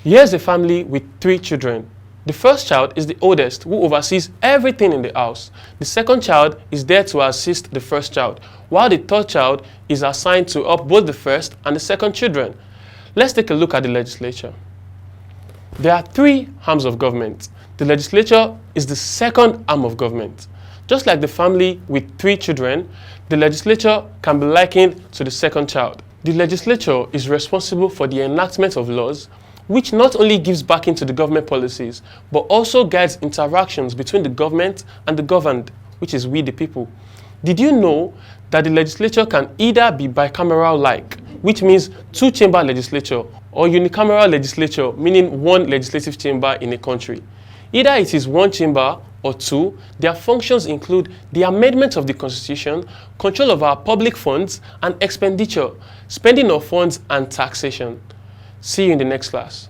Here's a family with 3 children. The first child is the oldest, who oversees everything in the house. The second child is there to assist the first child, while the third child is assigned to help both the first and the second children. Let's take a look at the legislature. There are 3 arms of government. The legislature is the second arm of government. Just like the family with 3 children, the legislature can be likened to the second child. The legislature is responsible for the enactment of laws, which not only gives backing to the government policies, but also guides interactions between the government and the governed, which is we the people. Did you know that the legislature can either be bicameral-like, which means 2-chamber legislature, or unicameral legislature, meaning 1 legislative chamber in a country? Either it is 1 chamber or 2, their functions include the amendment of the Constitution, control of our public funds and expenditure, spending of funds and taxation. See you in the next class.